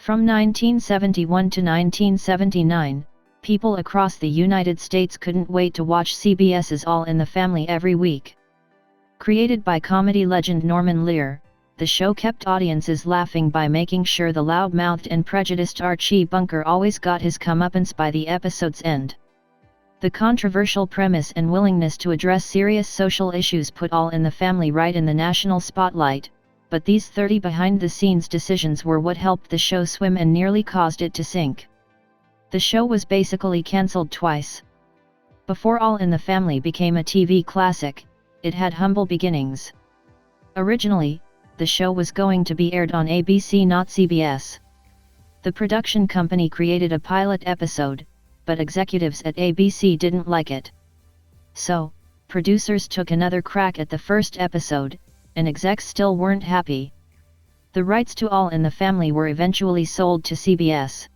From 1971 to 1979, people across the United States couldn't wait to watch CBS's All in the Family every week. Created by comedy legend Norman Lear, the show kept audiences laughing by making sure the loud-mouthed and prejudiced Archie Bunker always got his comeuppance by the episode's end. The controversial premise and willingness to address serious social issues put All in the Family right in the national spotlight, but these 30 behind-the-scenes decisions were what helped the show swim and nearly caused it to sink. The show was basically cancelled twice. Before All in the Family became a TV classic, it had humble beginnings. Originally, the show was going to be aired on ABC, not CBS. The production company created a pilot episode, but executives at ABC didn't like it. So, producers took another crack at the first episode, and execs still weren't happy. The rights to All in the Family were eventually sold to CBS.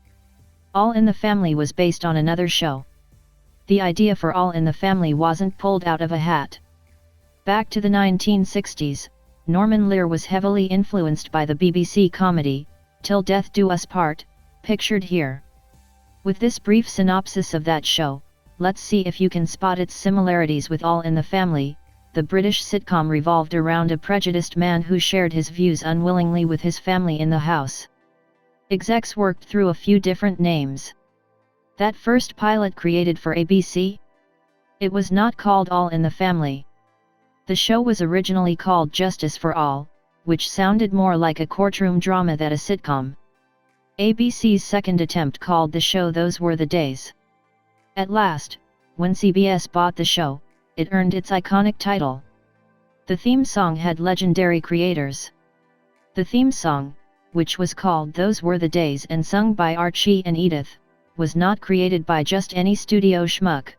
All in the Family was based on another show. The idea for All in the Family wasn't pulled out of a hat. Back to the 1960s, Norman Lear was heavily influenced by the BBC comedy, Till Death Do Us Part, pictured here. With this brief synopsis of that show, let's see if you can spot its similarities with All in the Family. The British sitcom revolved around a prejudiced man who shared his views unwillingly with his family in the house. Execs worked through a few different names. That first pilot created for ABC? It was not called All in the Family. The show was originally called Justice for All, which sounded more like a courtroom drama than a sitcom. ABC's second attempt called the show Those Were the Days. At last, when CBS bought the show, it earned its iconic title. The theme song had legendary creators. The theme song, which was called Those Were the Days and sung by Archie and Edith, was not created by just any studio schmuck.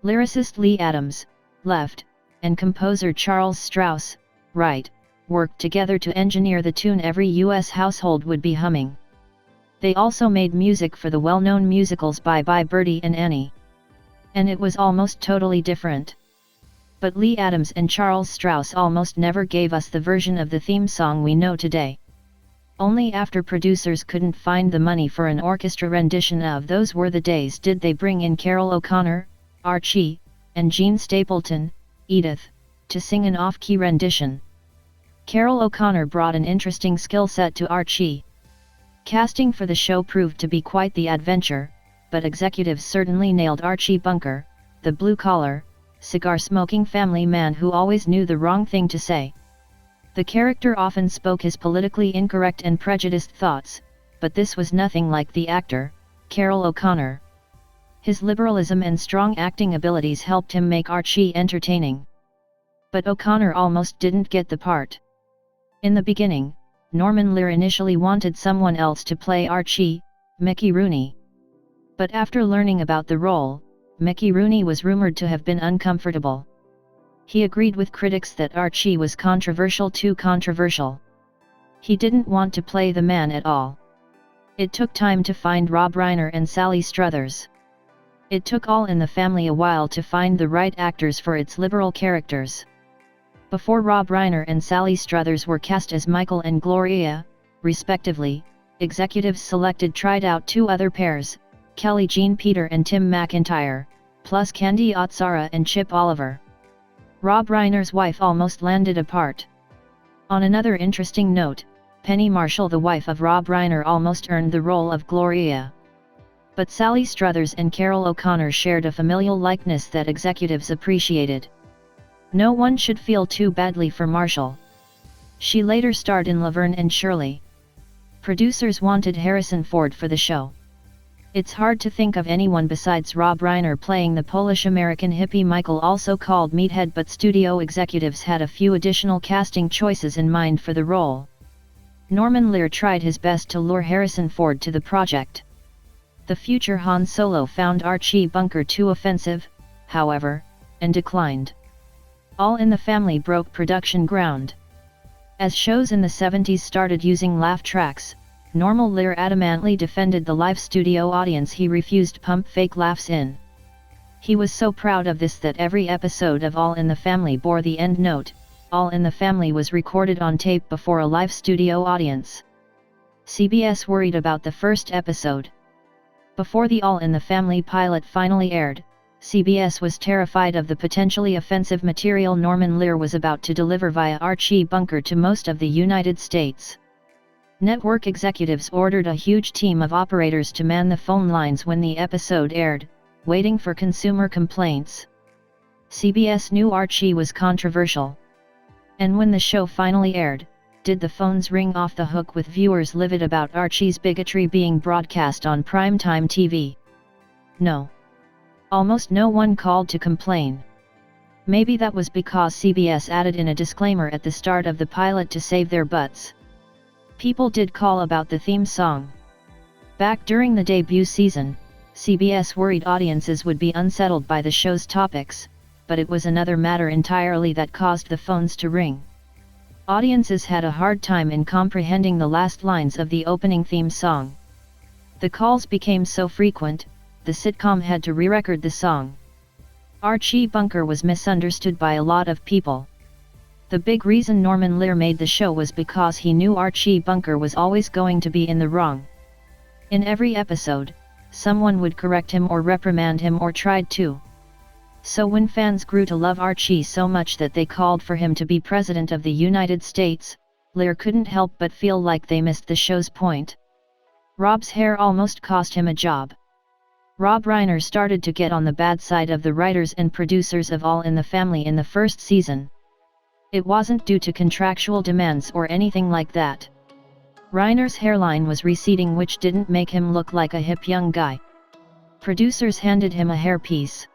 Lyricist Lee Adams, left, and composer Charles Strauss, right, worked together to engineer the tune every U.S. household would be humming. They also made music for the well-known musicals Bye Bye Birdie and Annie. And it was almost totally different. But Lee Adams and Charles Strauss almost never gave us the version of the theme song we know today. Only after producers couldn't find the money for an orchestra rendition of Those Were the Days did they bring in Carol O'Connor, Archie, and Gene Stapleton, Edith, to sing an off-key rendition. Carol O'Connor brought an interesting skill set to Archie. Casting for the show proved to be quite the adventure, but executives certainly nailed Archie Bunker, the blue-collar, cigar-smoking family man who always knew the wrong thing to say. The character often spoke his politically incorrect and prejudiced thoughts, but this was nothing like the actor, Carol O'Connor. His liberalism and strong acting abilities helped him make Archie entertaining. But O'Connor almost didn't get the part. In the beginning, Norman Lear initially wanted someone else to play Archie, Mickey Rooney. But after learning about the role, Mickey Rooney was rumored to have been uncomfortable. He agreed with critics that Archie was too controversial. He didn't want to play the man at all. It took time to find Rob Reiner and Sally Struthers. It took All in the Family a while to find the right actors for its liberal characters. Before Rob Reiner and Sally Struthers were cast as Michael and Gloria, respectively, executives tried out two other pairs, Kelly Jean Peter and Tim McIntyre, plus Candy Otsara and Chip Oliver. Rob Reiner's wife almost landed a part. On another interesting note, Penny Marshall, the wife of Rob Reiner, almost earned the role of Gloria. But Sally Struthers and Carol O'Connor shared a familial likeness that executives appreciated. No one should feel too badly for Marshall. She later starred in Laverne and Shirley. Producers wanted Harrison Ford for the show. It's hard to think of anyone besides Rob Reiner playing the Polish-American hippie Michael, also called Meathead, but studio executives had a few additional casting choices in mind for the role. Norman Lear tried his best to lure Harrison Ford to the project. The future Han Solo found Archie Bunker too offensive, however, and declined. All in the Family broke production ground. As shows in the 70s started using laugh tracks, Norman Lear adamantly defended the live studio audience he refused pump fake laughs in. He was so proud of this that every episode of All in the Family bore the end note, All in the Family was recorded on tape before a live studio audience. CBS worried about the first episode. Before the All in the Family pilot finally aired, CBS was terrified of the potentially offensive material Norman Lear was about to deliver via Archie Bunker to most of the United States. Network executives ordered a huge team of operators to man the phone lines when the episode aired, waiting for consumer complaints. CBS knew Archie was controversial. And when the show finally aired, did the phones ring off the hook with viewers livid about Archie's bigotry being broadcast on primetime TV? No. Almost no one called to complain. Maybe that was because CBS added in a disclaimer at the start of the pilot to save their butts. People did call about the theme song. Back during the debut season, CBS worried audiences would be unsettled by the show's topics, but it was another matter entirely that caused the phones to ring. Audiences had a hard time in comprehending the last lines of the opening theme song. The calls became so frequent, the sitcom had to re-record the song. Archie Bunker was misunderstood by a lot of people. The big reason Norman Lear made the show was because he knew Archie Bunker was always going to be in the wrong. In every episode, someone would correct him or reprimand him or tried to. So when fans grew to love Archie so much that they called for him to be president of the United States, Lear couldn't help but feel like they missed the show's point. Rob's hair almost cost him a job. Rob Reiner started to get on the bad side of the writers and producers of All in the Family in the first season. It wasn't due to contractual demands or anything like that. Reiner's hairline was receding, which didn't make him look like a hip young guy. Producers handed him a hairpiece.